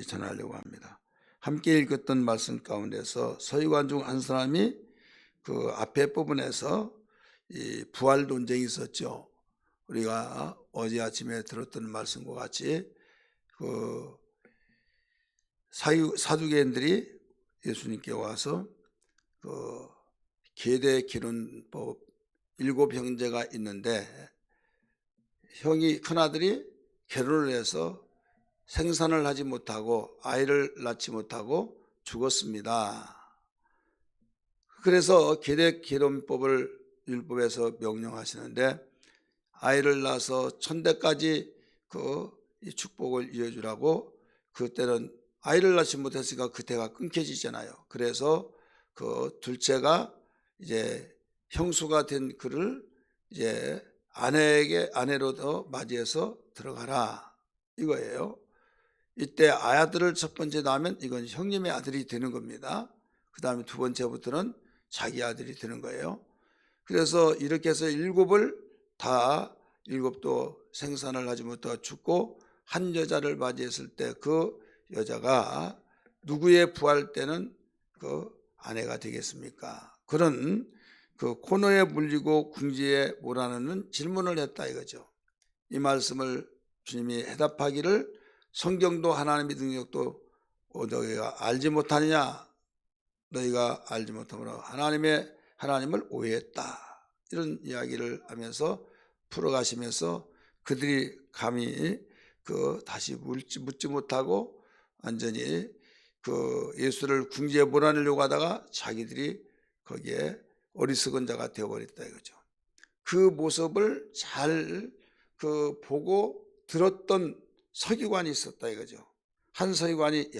전하려고 합니다. 함께 읽었던 말씀 가운데서 서기관 중 한 사람이 그 앞에 부분에서 이 부활 논쟁이 있었죠. 우리가 어제 아침에 들었던 말씀과 같이 그 사두개인들이 예수님께 와서 그 계대 기론법 7 형제가 있는데 형이 큰아들이 결혼을 해서 생산을 하지 못하고 아이를 낳지 못하고 죽었습니다. 그래서 계대 기론법을 율법에서 명령하시는데 아이를 낳아서 천대까지 그 축복을 이어주라고, 그때는 아이를 낳지 못했으니까 그 대가 끊겨지잖아요. 그래서 그 둘째가 이제 형수가 된 그를 이제 아내로 더 맞이해서 들어가라 이거예요. 이때 아들을 첫 번째 낳으면 이건 형님의 아들이 되는 겁니다. 그 다음에 두 번째부터는 자기 아들이 되는 거예요. 그래서 이렇게 해서 7도 생산을 하지 못하고 죽고 한 여자를 맞이했을 때 그 여자가 누구의 부활 때는 그 아내가 되겠습니까? 그런 그 코너에 물리고 궁지에 몰아넣는 질문을 했다 이거죠. 이 말씀을 주님이 해답하기를 성경도 하나님의 능력도 너희가 알지 못하느냐, 너희가 알지 못하므로 하나님을 오해했다, 이런 이야기를 하면서 풀어가시면서 그들이 감히 그 다시 묻지 못하고 완전히 그 예수를 궁지에 몰아내려고 하다가 자기들이 거기에 어리석은 자가 되어버렸다 이거죠. 그 모습을 잘 그 보고 들었던 서기관이 있었다 이거죠. 한 서기관이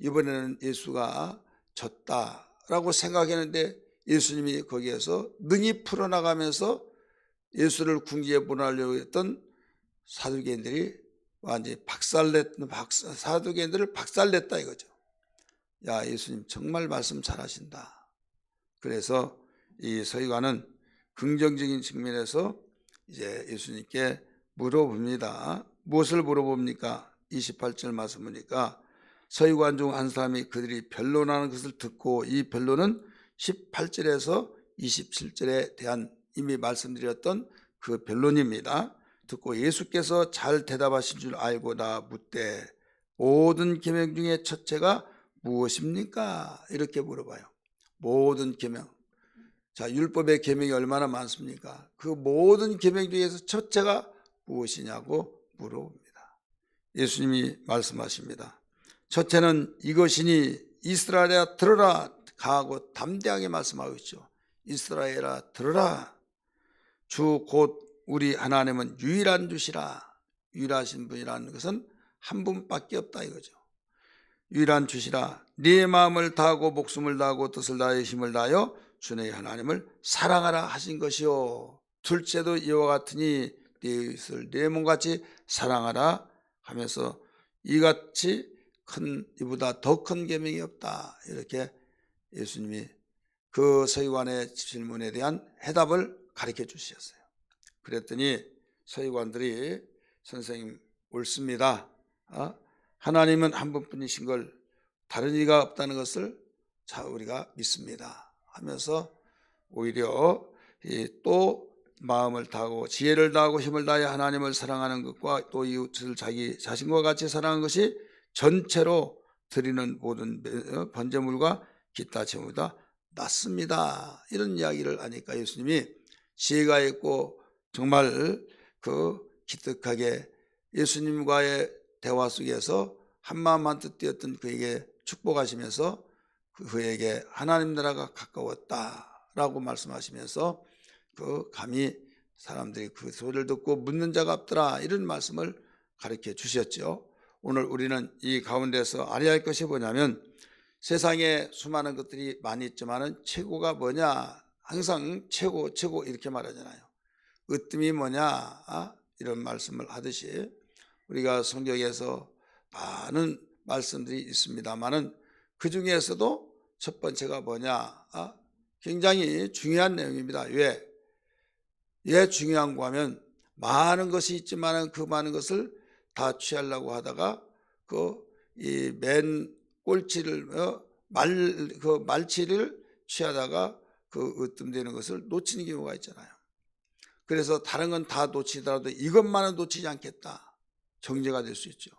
이번에는 예수가 졌다라고 생각했는데 예수님이 거기에서 능히 풀어나가면서 예수를 궁지에 보내려고 했던 사두개인들이 완전히 사두개인들을 박살냈다 이거죠. 야, 예수님 정말 말씀 잘하신다. 그래서 이 서기관은 긍정적인 측면에서 이제 예수님께 물어봅니다. 무엇을 물어봅니까? 28절 말씀 보니까 서기관 중 한 사람이 그들이 변론하는 것을 듣고, 이 변론은 18절에서 27절에 대한 이미 말씀드렸던 그 변론입니다. 듣고 예수께서 잘 대답하신 줄 알고 나 묻되 모든 계명 중에 첫째가 무엇입니까? 이렇게 물어봐요. 모든 계명. 자, 율법의 계명이 얼마나 많습니까? 그 모든 계명 중에서 첫째가 무엇이냐고 물어봅니다. 예수님이 말씀하십니다. 첫째는 이것이니 이스라엘아 들으라 가하고 담대하게 말씀하고 있죠. 이스라엘아 들으라. 주 곧 우리 하나님은 유일한 주시라. 유일하신 분이라는 것은 한 분밖에 없다 이거죠. 유일한 주시라. 네 마음을 다하고 목숨을 다하고 뜻을 다하여 힘을 다하여 주 너희 하나님을 사랑하라 하신 것이요. 둘째도 이와 같으니 네 이웃을 네 몸같이 사랑하라 하면서 이같이 이보다 더 큰 계명이 없다. 이렇게 예수님이 그 서기관의 질문에 대한 해답을 가르쳐 주셨어요. 그랬더니 서기관들이 선생님 옳습니다. 하나님은 한 분뿐이신 걸 다른 이가 없다는 것을 우리가 믿습니다 하면서 오히려 또 마음을 다하고 지혜를 다하고 힘을 다해 하나님을 사랑하는 것과 또 이웃을 자기 자신과 같이 사랑하는 것이 전체로 드리는 모든 번제물과 기타 제물보다 낫습니다. 이런 이야기를 하니까 예수님이 지혜가 있고 정말 그 기특하게 예수님과의 대화 속에서 한마음 한뜻 뛰었던 그에게 축복하시면서 그에게 하나님 나라가 가까웠다라고 말씀하시면서 그 감히 사람들이 그 소리를 듣고 묻는 자가 없더라, 이런 말씀을 가르쳐 주셨죠. 오늘 우리는 이 가운데서 알아야 할 것이 뭐냐면 세상에 수많은 것들이 많이 있지만은 최고가 뭐냐, 항상 최고 이렇게 말하잖아요. 으뜸이 뭐냐 이런 말씀을 하듯이 우리가 성경에서 많은 말씀들이 있습니다만은 그 중에서도 첫 번째가 뭐냐, 굉장히 중요한 내용입니다. 왜 중요한가 하면 많은 것이 있지만은 그 많은 것을 다 취하려고 하다가 이 맨 꼴치를 말치를 취하다가 으뜸되는 것을 놓치는 경우가 있잖아요. 그래서 다른 건 다 놓치더라도 이것만은 놓치지 않겠다. 정죄가 될 수 있죠.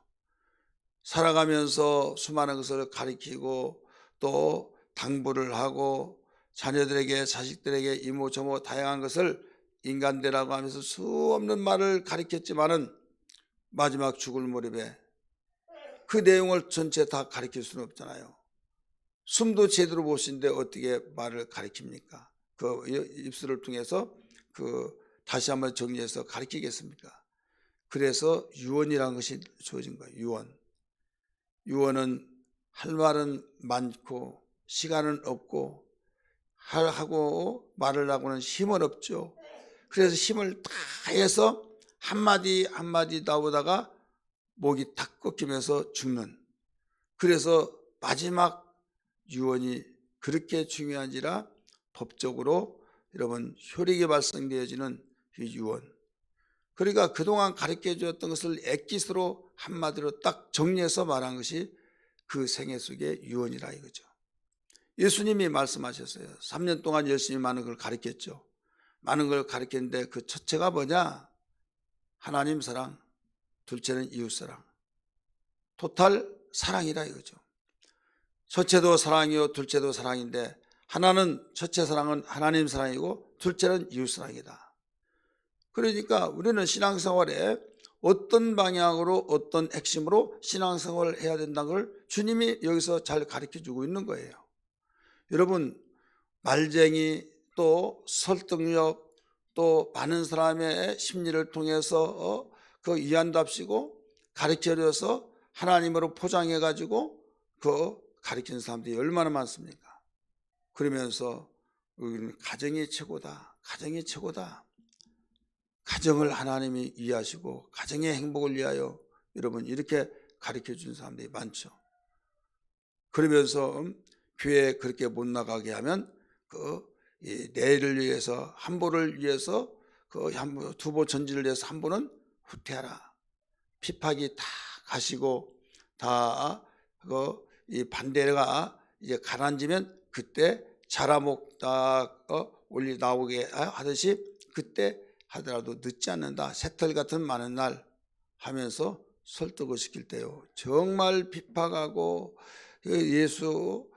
살아가면서 수많은 것을 가리키고 또 당부를 하고 자녀들에게 자식들에게 이모저모 다양한 것을 인간되라고 하면서 수없는 말을 가리켰지만은 마지막 죽을 무렵에 그 내용을 전체 다 가리킬 수는 없잖아요. 숨도 제대로 못 쉬는데 어떻게 말을 가리킵니까? 그 입술을 통해서 다시 한번 정리해서 가리키겠습니까? 그래서 유언이라는 것이 주어진 거예요. 유언은 할 말은 많고 시간은 없고 하고 말을 하고는 힘은 없죠. 그래서 힘을 다해서 한마디 한마디 나오다가 목이 탁 꺾이면서 죽는, 그래서 마지막 유언이 그렇게 중요한지라 법적으로 여러분 효력이 발생되어지는 그 유언, 그러니까 그동안 가르쳐 주었던 것을 액기스로 한마디로 딱 정리해서 말한 것이 그 생애 속의 유언이라 이거죠. 예수님이 말씀하셨어요. 3년 동안 열심히 많은 걸 가르쳤죠. 많은 걸 가르쳤는데 그 첫째가 뭐냐? 하나님 사랑, 둘째는 이웃 사랑. 토탈 사랑이라 이거죠. 첫째도 사랑이요 둘째도 사랑인데 하나는 첫째 사랑은 하나님 사랑이고 둘째는 이웃 사랑이다. 그러니까 우리는 신앙생활에 어떤 방향으로 어떤 핵심으로 신앙생활을 해야 된다는 걸 주님이 여기서 잘 가르쳐주고 있는 거예요. 여러분, 말쟁이 또 설득력 또 많은 사람의 심리를 통해서 그 이해한답시고 가르쳐줘서 하나님으로 포장해가지고 가르치는 사람들이 얼마나 많습니까? 그러면서 우리는 가정이 최고다. 가정이 최고다. 가정을 하나님이 이해하시고 가정의 행복을 위하여 여러분 이렇게 가르쳐주는 사람들이 많죠. 그러면서 교회에 그렇게 못 나가게 하면 내일을 위해서 한보를 위해서 두보 전진을 위해서 한보는 후퇴하라. 핍박이 다 가시고 다 이 반대가 이제 가라앉으면 그때 자라목 딱 올리 나오게 하듯이 그때 하더라도 늦지 않는다. 새털 같은 많은 날 하면서 설득을 시킬 때요. 정말 핍박하고 예수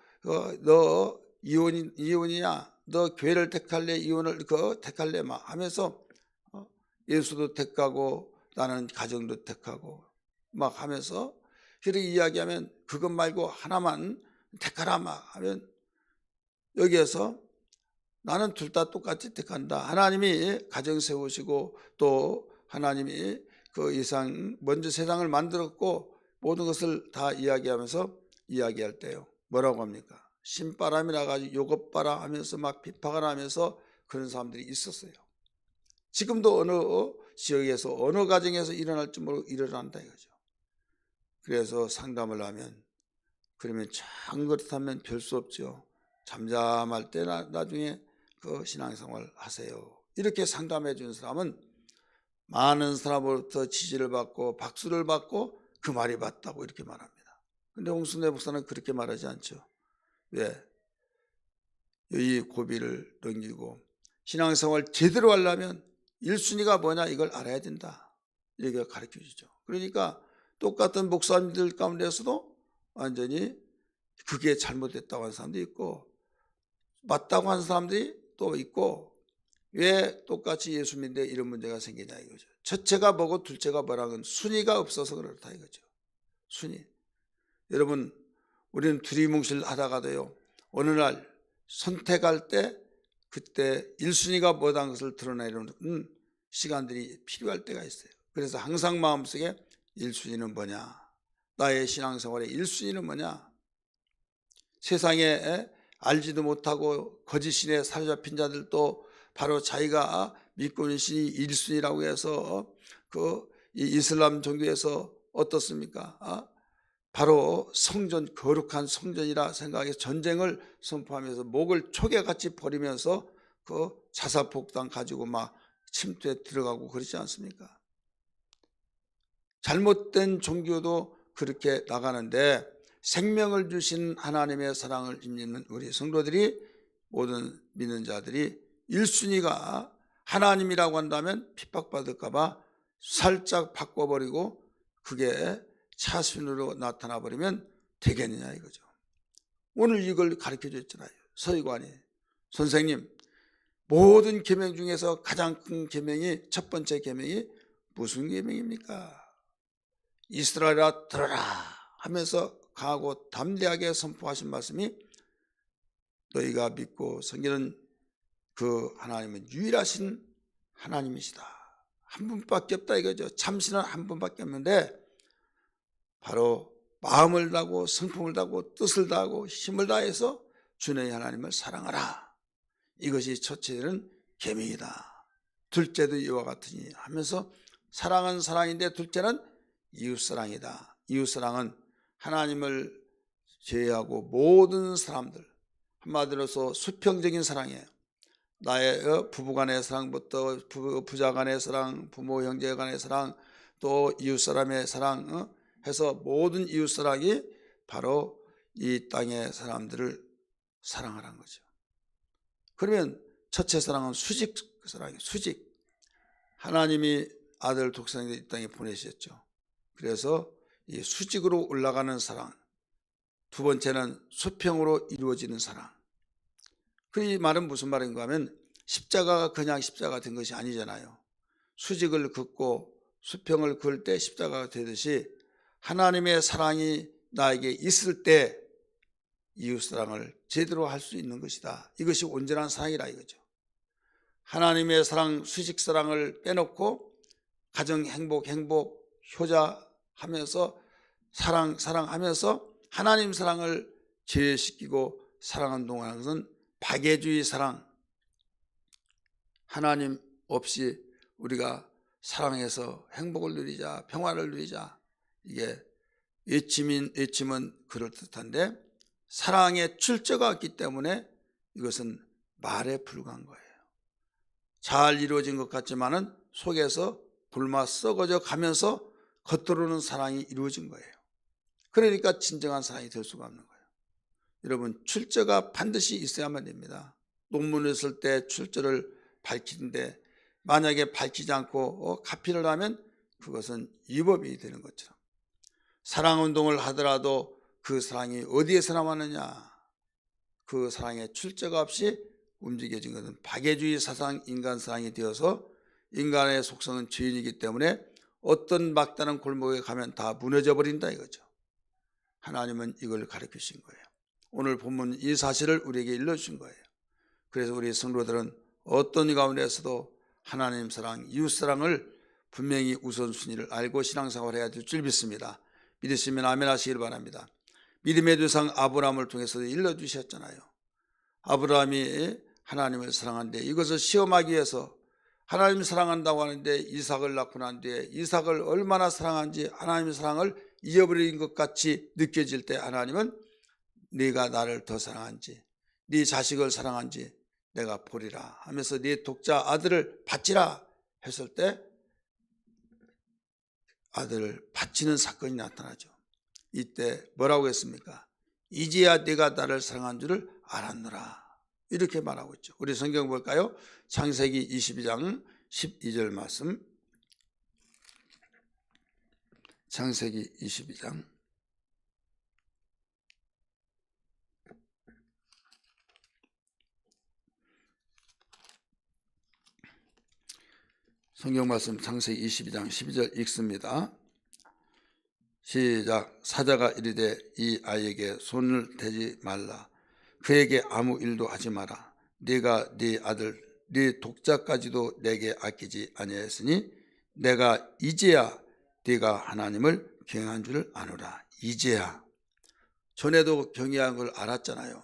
너 이혼이냐? 너 교회를 택할래? 이혼을 택할래? 막 하면서 예수도 택하고 나는 가정도 택하고 막 하면서 그렇게 이야기하면 그것 말고 하나만 택하라 막 하면 여기에서 나는 둘 다 똑같이 택한다. 하나님이 가정 세우시고 또 하나님이 그 이상 먼저 세상을 만들었고 모든 것을 다 이야기하면서 이야기할 때요. 뭐라고 합니까? 신바람이 나가지고 요것 봐라 하면서 막 비판을 하면서 그런 사람들이 있었어요. 지금도 어느 지역에서 어느 가정에서 일어날지 모르고 일어난다 이거죠. 그래서 상담을 하면 그러면 참 그렇다면 별 수 없죠. 잠잠할 때 나중에 신앙생활 하세요. 이렇게 상담해 준 사람은 많은 사람으로부터 지지를 받고 박수를 받고 그 말이 맞다고 이렇게 말합니다. 그런데 홍순례 목사는 그렇게 말하지 않죠. 왜? 이 고비를 넘기고 신앙생활 제대로 하려면 1순위가 뭐냐 이걸 알아야 된다. 이렇게 가르쳐 주죠. 그러니까 똑같은 목사님들 가운데서도 완전히 그게 잘못됐다고 하는 사람도 있고 맞다고 하는 사람들이 또 있고 왜 똑같이 예수 믿는데 이런 문제가 생기냐 이거죠. 첫째가 뭐고 둘째가 뭐라는 순위가 없어서 그렇다 이거죠. 순위. 여러분 우리는 두리뭉실 하다가도요 어느 날 선택할 때 그때 1순위가 뭐다는 것을 드러내는 시간들이 필요할 때가 있어요. 그래서 항상 마음속에 1순위는 뭐냐, 나의 신앙생활의 1순위는 뭐냐, 세상에 알지도 못하고 거짓신에 사로잡힌 자들도 바로 자기가 믿고 있는 신이 1순위라고 해서 이 이슬람 종교에서 어떻습니까? 바로 성전, 거룩한 성전이라 생각해서 전쟁을 선포하면서 목을 초계같이 버리면서 자사폭탄 가지고 막 침투에 들어가고 그러지 않습니까? 잘못된 종교도 그렇게 나가는데 생명을 주신 하나님의 사랑을 믿는 우리 성도들이, 모든 믿는 자들이 1순위가 하나님이라고 한다면 핍박받을까 봐 살짝 바꿔버리고 그게 차순위로 나타나 버리면 되겠느냐 이거죠. 오늘 이걸 가르쳐 줬잖아요. 서기관이, 선생님, 모든 계명 중에서 가장 큰 계명이, 첫 번째 계명이 무슨 계명입니까? 이스라엘아 들어라 하면서 강하고 담대하게 선포하신 말씀이, 너희가 믿고 섬기는 그 하나님은 유일하신 하나님이시다. 한 분밖에 없다 이거죠. 참신은 한 분밖에 없는데 바로 마음을 다하고 성품을 다하고 뜻을 다하고 힘을 다해서 주의 하나님을 사랑하라. 이것이 첫째는 계명이다. 둘째도 이와 같으니 하면서, 사랑은 사랑인데 둘째는 이웃사랑이다. 이웃사랑은 하나님을 제외하고 모든 사람들, 한마디로서 수평적인 사랑이에요. 나의 부부간의 사랑부터 부자간의 사랑, 부모 형제간의 사랑, 또 이웃사람의 사랑 해서 모든 이웃사랑이 바로 이 땅의 사람들을 사랑하라는 거죠. 그러면 첫째 사랑은 수직 사랑이에요. 수직. 하나님이 아들 독생자를 이 땅에 보내셨죠. 그래서 이 수직으로 올라가는 사랑. 두 번째는 수평으로 이루어지는 사랑. 이 말은 무슨 말인가 하면, 십자가가 그냥 십자가 된 것이 아니잖아요. 수직을 긋고 수평을 그을 때 십자가가 되듯이 하나님의 사랑이 나에게 있을 때 이웃사랑을 제대로 할 수 있는 것이다. 이것이 온전한 사랑이라 이거죠. 하나님의 사랑, 수직사랑을 빼놓고 가정 행복, 효자하면서 사랑하면서 하나님 사랑을 제외시키고 사랑하는 동안은 것은 박애주의 사랑, 하나님 없이 우리가 사랑해서 행복을 누리자, 평화를 누리자, 이게 외침은 그럴듯한데 사랑의 출처가 없기 때문에 이것은 말에 불과한 거예요. 잘 이루어진 것 같지만은 속에서 굶어 썩어져 가면서 겉으로는 사랑이 이루어진 거예요. 그러니까 진정한 사랑이 될 수가 없는 거예요. 여러분, 출처가 반드시 있어야만 됩니다. 논문을 쓸 때 출처를 밝히는데 만약에 밝히지 않고 카피를 하면 그것은 위법이 되는 것처럼, 사랑운동을 하더라도 그 사랑이 어디에서 나왔느냐, 그 사랑의 출처가 없이 움직여진 것은 박애주의 사상, 인간 사랑이 되어서 인간의 속성은 죄인이기 때문에 어떤 막다른 골목에 가면 다 무너져 버린다 이거죠. 하나님은 이걸 가르치신 거예요. 오늘 본문 이 사실을 우리에게 일러주신 거예요. 그래서 우리 성도들은 어떤 가운데서도 하나님 사랑, 이웃 사랑을 분명히 우선순위를 알고 신앙생활을 해야 될 줄 믿습니다. 믿으시면 아멘 하시길 바랍니다. 믿음의 조상 아브라함을 통해서 일러주셨잖아요. 아브라함이 하나님을 사랑하는데 이것을 시험하기 위해서 하나님 사랑한다고 하는데 이삭을 낳고 난 뒤에 이삭을 얼마나 사랑한지 하나님의 사랑을 잊어버린 것 같이 느껴질 때 하나님은 네가 나를 더 사랑한지, 네 자식을 사랑한지 내가 보리라 하면서 네 독자 아들을 바치라 했을 때 아들을 바치는 사건이 나타나죠. 이때 뭐라고 했습니까? 이제야 네가 나를 사랑한 줄을 알았노라, 이렇게 말하고 있죠. 우리 성경 볼까요? 창세기 22장 12절 말씀. 창세기 22장 성경 말씀, 창세기 22장 12절 읽습니다. 시작. 사자가 이르되 이 아이에게 손을 대지 말라. 그에게 아무 일도 하지 마라. 네가 네 아들 네 독자까지도 내게 아끼지 아니하였으니 내가 이제야 네가 하나님을 경외한 줄을 아노라. 이제야. 전에도 경외한 걸 알았잖아요.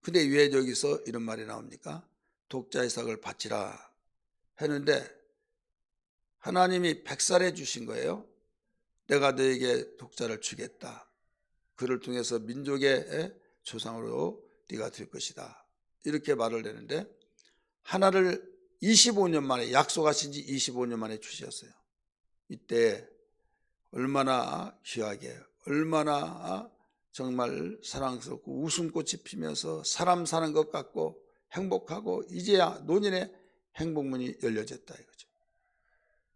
근데 왜 여기서 이런 말이 나옵니까? 독자 이삭을 바치라 했는데 하나님이 백살해 주신 거예요. 내가 너에게 독자를 주겠다. 그를 통해서 민족의 조상으로 네가 될 것이다. 이렇게 말을 내는데 하나를 25년 만에, 약속하신 지 25년 만에 주셨어요. 이때 얼마나 귀하게, 얼마나 정말 사랑스럽고 웃음꽃이 피면서 사람 사는 것 같고 행복하고 이제야 노년의 행복문이 열려졌다 이거죠.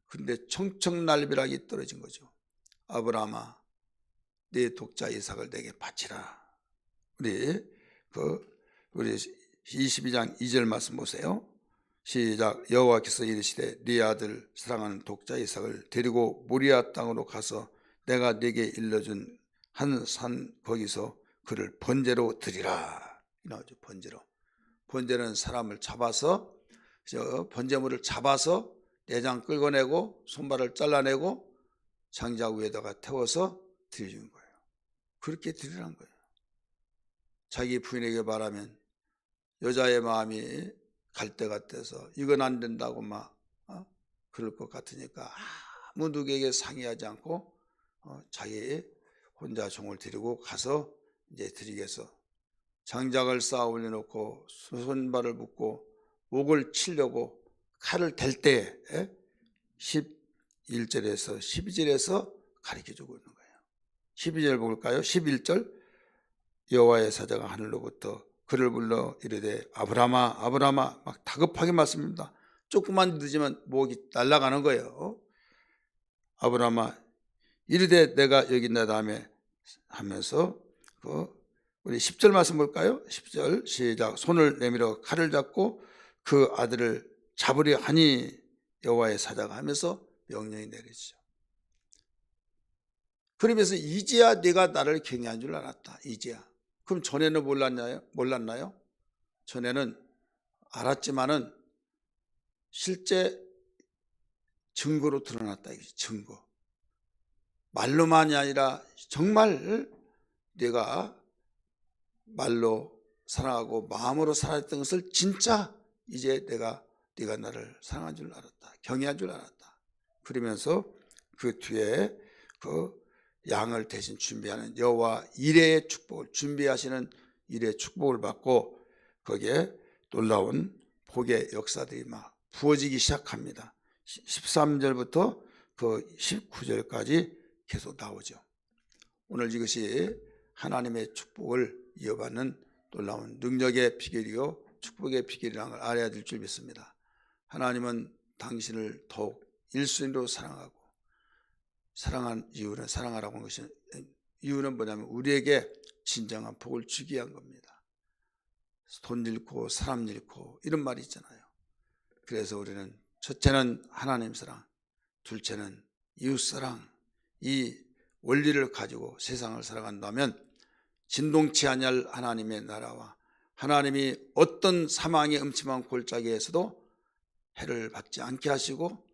그런데 청청날벼락이 떨어진 거죠. 아브라함아, 네 독자 이삭을 내게 바치라. 우리 22장 2절 말씀 보세요. 시작. 여호와께서 이르시되 네 아들 사랑하는 독자 이삭을 데리고 모리아 땅으로 가서 내가 네게 일러준 한 산 거기서 그를 번제로 드리라. 이 나오죠. 번제로. 번제는 사람을 잡아서 번제물을 잡아서 내장 끌어내고 손발을 잘라내고 장자 위에다가 태워서 드려주는 거예요. 그렇게 드리라는 거예요. 자기 부인에게 말하면 여자의 마음이 갈대 같아서 이건 안 된다고 막 그럴 것 같으니까 아무 누구에게 상의하지 않고 자기 혼자 종을 데리고 가서 이제 드리겠어. 장작을 쌓아 올려놓고 손발을 묶고 목을 치려고 칼을 댈 때 11절에서 12절에서 가르쳐주고 있는 거예요. 12절 볼까요? 11절. 여호와의 사자가 하늘로부터 그를 불러 이르되 아브라함아 아브라함아, 막 다급하게 말씀입니다. 조금만 늦으면 목이 날아가는 거예요. 아브라함아 이르되 내가 여기 있나이다 하면서 우리 10절 말씀 볼까요? 10절 시작. 손을 내밀어 칼을 잡고 그 아들을 잡으려 하니 여호와의 사자가 하면서 명령이 내리죠. 그러면서 이제야 네가 나를 경외한 줄 알았다. 이제야. 그럼 전에는 몰랐나요? 전에는 알았지만은 실제 증거로 드러났다. 증거. 말로만이 아니라 정말 내가 말로 사랑하고 마음으로 사랑했던 것을 진짜 이제 네가 나를 사랑한 줄 알았다. 경외한 줄 알았다. 그러면서 그 뒤에 그 양을 대신 준비하는 여호와 이레의 축복을 준비하시는 이레의 축복을 받고 거기에 놀라운 복의 역사들이 막 부어지기 시작합니다. 13절부터 그 19절까지 계속 나오죠. 오늘 이것이 하나님의 축복을 이어받는 놀라운 능력의 비결이요 축복의 비결이라는 걸 알아야 될 줄 믿습니다. 하나님은 당신을 더욱 1순위로 사랑하고 사랑한 이유는 사랑하라고 하는 것이 이유는 뭐냐면 우리에게 진정한 복을 주기 위한 겁니다. 돈 잃고 사람 잃고 이런 말이 있잖아요. 그래서 우리는 첫째는 하나님 사랑, 둘째는 이웃 사랑, 이 원리를 가지고 세상을 살아간다면 진동치 아니할 하나님의 나라와 하나님이 어떤 사망의 음침한 골짜기에서도 해를 받지 않게 하시고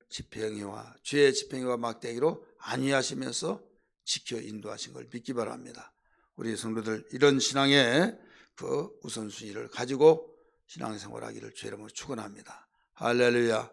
집행위와 죄의 집행위와 막대기로 안위하시면서 지켜 인도하신 걸 믿기 바랍니다. 우리 성도들 이런 신앙의 그 우선순위를 가지고 신앙생활하기를 주의 이름으로 축원합니다. 할렐루야.